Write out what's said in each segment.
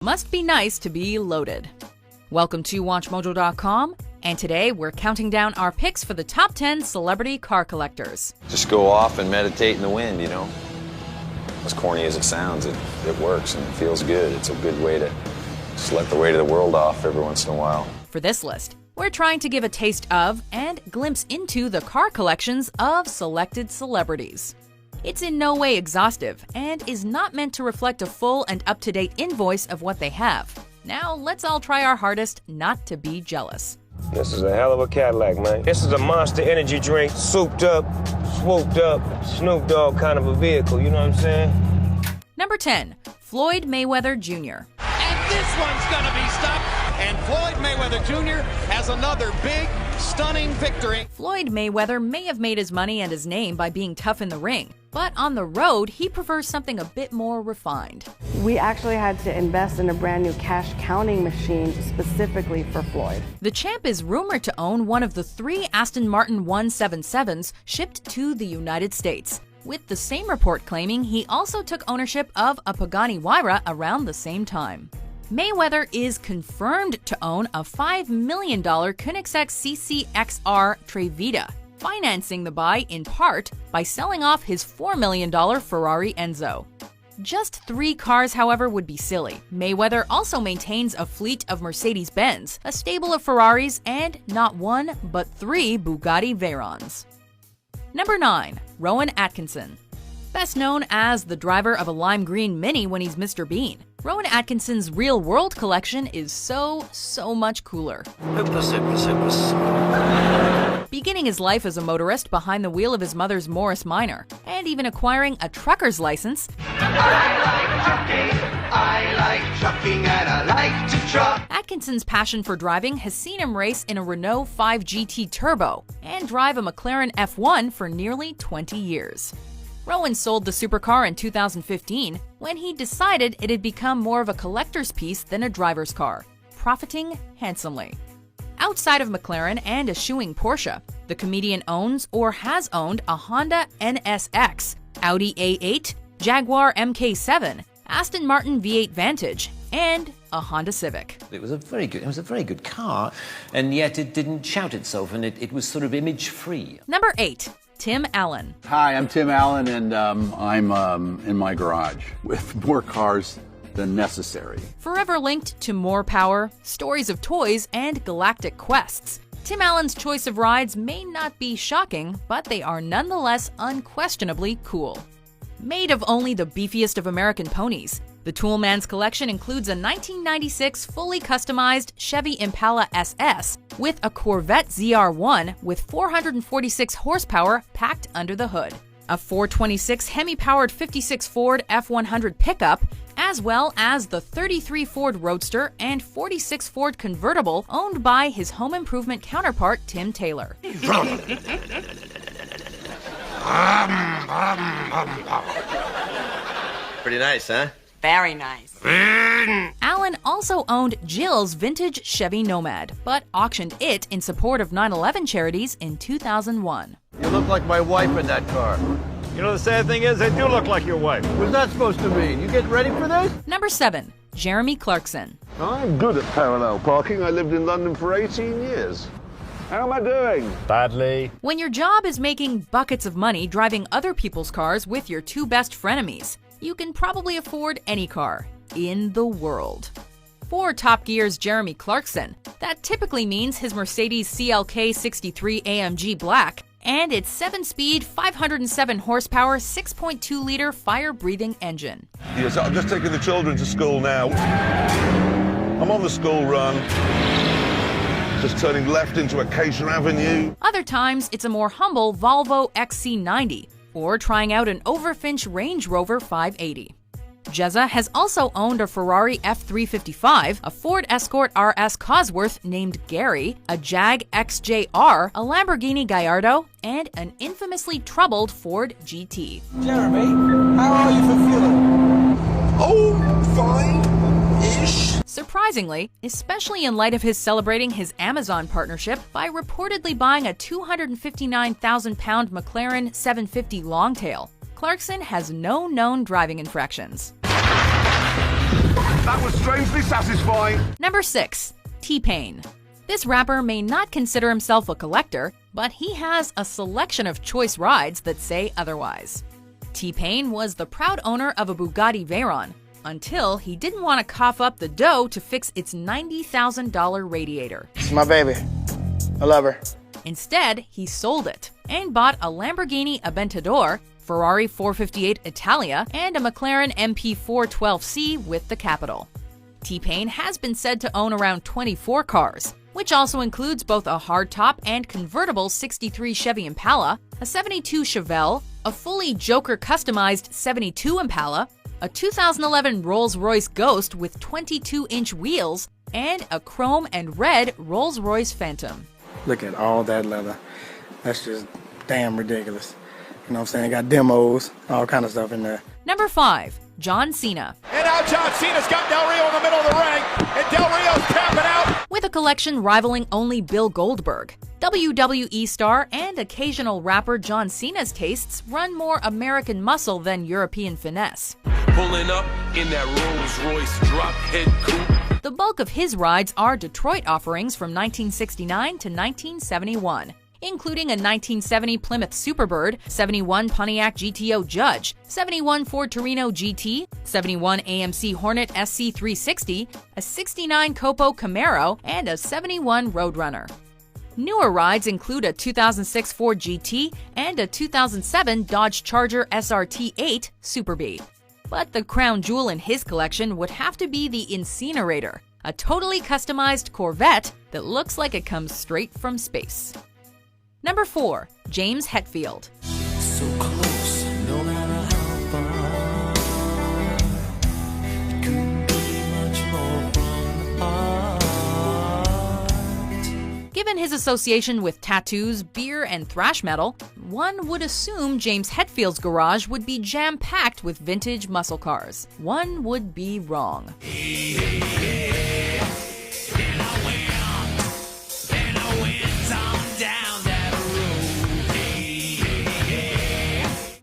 Must be nice to be loaded. Welcome to WatchMojo.com, and today we're counting down our picks for the top 10 celebrity car collectors. Just go off and meditate in the wind, you know? As corny as it sounds, it works and it feels good. It's a good way to just let the weight of the world off every once in a while. For this list, we're trying to give a taste of and glimpse into the car collections of selected celebrities. It's in no way exhaustive and is not meant to reflect a full and up-to-date invoice of what they have. Now, let's all try our hardest not to be jealous. This is a hell of a Cadillac, man. This is a Monster energy drink, souped up, swooped up, Snoop Dogg kind of a vehicle, you know what I'm saying? Number 10. Floyd Mayweather Jr. And this one's gonna be stopped. And Floyd Mayweather Jr. has another big, stunning victory. Floyd Mayweather may have made his money and his name by being tough in the ring, but on the road, he prefers something a bit more refined. We actually had to invest in a brand new cash counting machine specifically for Floyd. The champ is rumored to own one of the 3 Aston Martin 177s shipped to the United States, with the same report claiming he also took ownership of a Pagani Huayra around the same time. Mayweather is confirmed to own a $5 million Koenigsegg CC-XR Trevita, financing the buy in part by selling off his $4 million Ferrari Enzo. Just 3 cars, however, would be silly. Mayweather also maintains a fleet of Mercedes-Benz, a stable of Ferraris, and not 1, but 3 Bugatti Veyrons. Number 9. Rowan Atkinson. Best known as the driver of a lime green Mini when he's Mr. Bean, Rowan Atkinson's real-world collection is so much cooler. Beginning his life as a motorist behind the wheel of his mother's Morris Minor, and even acquiring a trucker's license, I like trucking and I like to truck. Atkinson's passion for driving has seen him race in a Renault 5 GT Turbo and drive a McLaren F1 for nearly 20 years. Rowan sold the supercar in 2015 when he decided it had become more of a collector's piece than a driver's car, profiting handsomely. Outside of McLaren and eschewing Porsche, the comedian owns or has owned a Honda NSX, Audi A8, Jaguar MK7, Aston Martin V8 Vantage, and a Honda Civic. It was a very good car, and yet it didn't shout itself, and it was sort of image-free. Number 8. Tim Allen. Hi, I'm Tim Allen, and I'm in my garage with more cars than necessary. Forever linked to more power, stories of toys, and galactic quests, Tim Allen's choice of rides may not be shocking, but they are nonetheless unquestionably cool. Made of only the beefiest of American ponies, the Toolman's collection includes a 1996 fully customized Chevy Impala SS with a Corvette ZR1 with 446 horsepower packed under the hood, a 426 Hemi-powered 56 Ford F100 pickup, as well as the 33 Ford Roadster and 46 Ford convertible owned by his home improvement counterpart Tim Taylor. Pretty nice, huh? Very nice. Allen also owned Jill's vintage Chevy Nomad, but auctioned it in support of 9/11 charities in 2001. You look like my wife in that car. You know, the sad thing is, I do look like your wife. What's that supposed to mean? You getting ready for this? Number 7. Jeremy Clarkson. I'm good at parallel parking. I lived in London for 18 years. How am I doing? Badly. When your job is making buckets of money driving other people's cars with your 2 best frenemies, you can probably afford any car in the world. For Top Gear's Jeremy Clarkson, that typically means his Mercedes CLK 63 AMG Black and its 7-speed, 507 horsepower, 6.2-liter fire-breathing engine. Yes, I'm just taking the children to school now. I'm on the school run. Just turning left into Acacia Avenue. Other times, it's a more humble Volvo XC90, or trying out an Overfinch Range Rover 580. Jezza has also owned a Ferrari F355, a Ford Escort RS Cosworth named Gary, a Jag XJR, a Lamborghini Gallardo, and an infamously troubled Ford GT. Jeremy, how are you for feeling? Oh, fine-ish. Surprisingly, especially in light of his celebrating his Amazon partnership by reportedly buying a 259,000-pound McLaren 750 Longtail, Clarkson has no known driving infractions. That was strangely satisfying. Number 6. T-Pain. This rapper may not consider himself a collector, but he has a selection of choice rides that say otherwise. T-Pain was the proud owner of a Bugatti Veyron until he didn't want to cough up the dough to fix its $90,000 radiator. It's my baby. I love her. Instead, he sold it and bought a Lamborghini Aventador, Ferrari 458 Italia, and a McLaren MP412C with the Capital. T-Pain has been said to own around 24 cars, which also includes both a hardtop and convertible 63 Chevy Impala, a 72 Chevelle, a fully Joker customized 72 Impala, a 2011 Rolls-Royce Ghost with 22-inch wheels, and a chrome and red Rolls-Royce Phantom. Look at all that leather. That's just damn ridiculous. You know what I'm saying? Got demos, all kind of stuff in there. Number 5. John Cena. And now John Cena's got Del Rio in the middle of the ring, and Del Rio's tapping out. With a collection rivaling only Bill Goldberg, WWE star and occasional rapper John Cena's tastes run more American muscle than European finesse. Pulling up in that Rolls-Royce drop-head coupe. The bulk of his rides are Detroit offerings from 1969 to 1971, including a 1970 Plymouth Superbird, 71 Pontiac GTO Judge, 71 Ford Torino GT, 71 AMC Hornet SC360, a 69 Copo Camaro, and a 71 Roadrunner. Newer rides include a 2006 Ford GT and a 2007 Dodge Charger SRT8 Super B. But the crown jewel in his collection would have to be the Incinerator, a totally customized Corvette that looks like it comes straight from space. Number 4. James Hetfield. So close, no matter how far. It couldn't be much more from the heart. Given his association with tattoos, beer, and thrash metal, one would assume James Hetfield's garage would be jam-packed with vintage muscle cars. One would be wrong.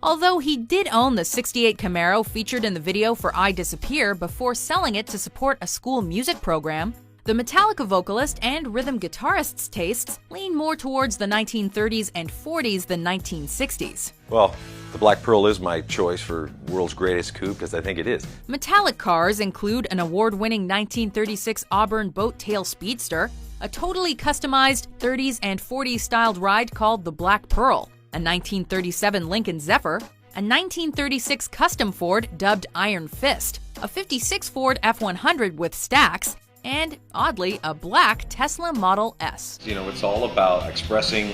Although he did own the '68 Camaro featured in the video for I Disappear before selling it to support a school music program, the Metallica vocalist and rhythm guitarist's tastes lean more towards the 1930s and 40s than 1960s. Well, the Black Pearl is my choice for world's greatest coupe because I think it is. Metallic cars include an award-winning 1936 Auburn Boat Tail Speedster, a totally customized 30s and 40s styled ride called the Black Pearl, a 1937 Lincoln Zephyr, a 1936 custom Ford dubbed Iron Fist, a 56 Ford F100 with stacks, and, oddly, a black Tesla Model S. You know, it's all about expressing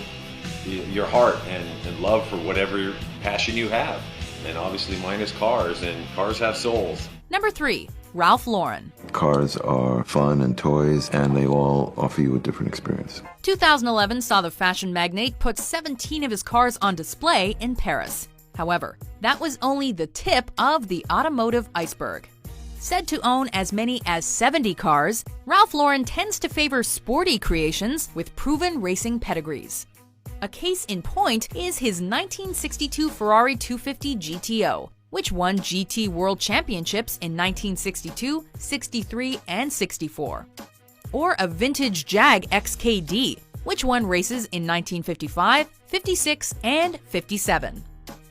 your heart and love for whatever passion you have. And obviously mine is cars, and cars have souls. Number 3. Ralph Lauren. Cars are fun and toys, and they all offer you a different experience. 2011 saw the fashion magnate put 17 of his cars on display in Paris. However, that was only the tip of the automotive iceberg. Said to own as many as 70 cars, Ralph Lauren tends to favor sporty creations with proven racing pedigrees. A case in point is his 1962 Ferrari 250 GTO, which won GT World Championships in 1962, 63, and 64. Or a vintage Jag XKD, which won races in 1955, 56, and 57.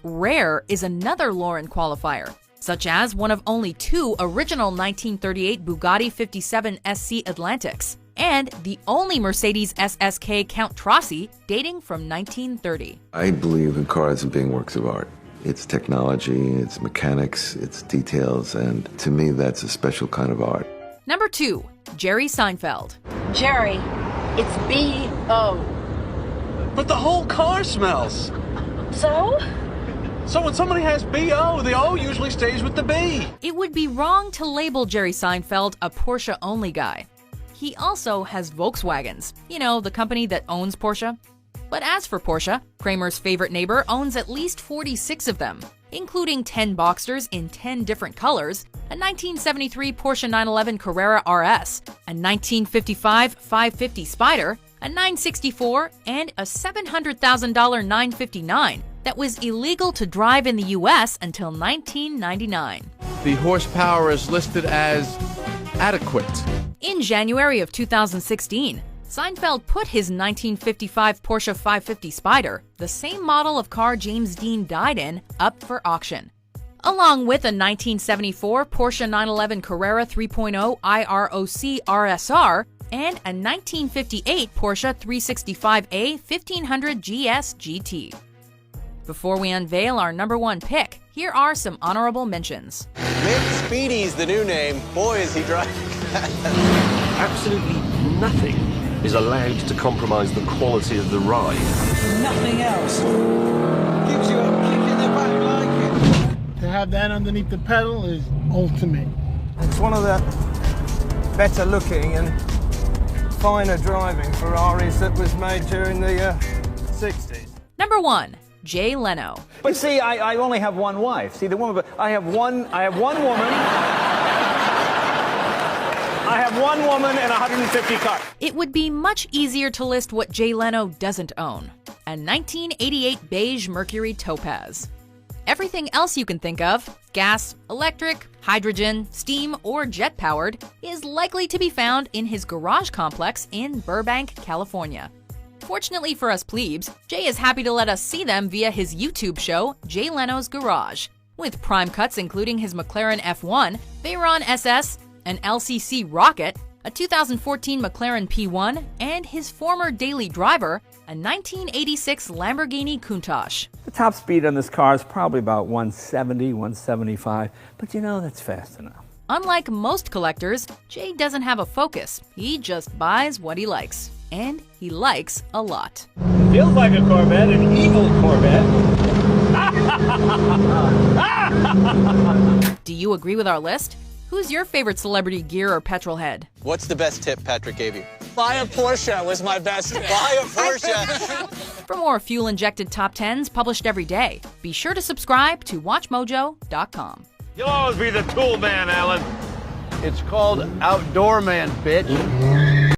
Rare is another Lauren qualifier, such as one of only 2 original 1938 Bugatti 57 SC Atlantics, and the only Mercedes SSK Count Trossi dating from 1930. I believe in cars as being works of art. It's technology, it's mechanics, it's details, and to me that's a special kind of art. Number 2. Jerry Seinfeld. Jerry, it's B.O. But the whole car smells. So? So when somebody has B.O., the O usually stays with the B. It would be wrong to label Jerry Seinfeld a Porsche-only guy. He also has Volkswagens, you know, the company that owns Porsche. But as for Porsche, Kramer's favorite neighbor owns at least 46 of them, including 10 Boxsters in 10 different colors, a 1973 Porsche 911 Carrera RS, a 1955 550 Spider, a 964, and a $700,000 959, that was illegal to drive in the U.S. until 1999. The horsepower is listed as adequate. In January of 2016, Seinfeld put his 1955 Porsche 550 Spyder, the same model of car James Dean died in, up for auction, along with a 1974 Porsche 911 Carrera 3.0 IROC RSR and a 1958 Porsche 365A 1500 GS GT. Before we unveil our number one pick, here are some honorable mentions. Mick Speedy's the new name. Boy, is he driving fast. Absolutely nothing is allowed to compromise the quality of the ride. Nothing else gives you a kick in the back like it. To have that underneath the pedal is ultimate. It's one of the better looking and finer driving Ferraris that was made during the 60s. Number 1. Jay Leno. But see, I only have one wife. See, the woman, but I have one woman. I have one woman and 150 cars. It would be much easier to list what Jay Leno doesn't own. A 1988 beige Mercury Topaz. Everything else you can think of, gas, electric, hydrogen, steam, or jet-powered, is likely to be found in his garage complex in Burbank, California. Fortunately for us plebes, Jay is happy to let us see them via his YouTube show, Jay Leno's Garage, with prime cuts including his McLaren F1, Veyron SS, an LCC Rocket, a 2014 McLaren P1, and his former daily driver, a 1986 Lamborghini Countach. The top speed on this car is probably about 170, 175, but you know, that's fast enough. Unlike most collectors, Jay doesn't have a focus. He just buys what he likes. And he likes a lot. Feels like a Corvette, an evil Corvette. Do you agree with our list? Who's your favorite celebrity gear or petrol head? What's the best tip Patrick gave you? Buy a Porsche was my best. Buy a Porsche. For more fuel-injected top 10s published every day, be sure to subscribe to WatchMojo.com. You'll always be the tool man, Alan. It's called Outdoor Man, bitch.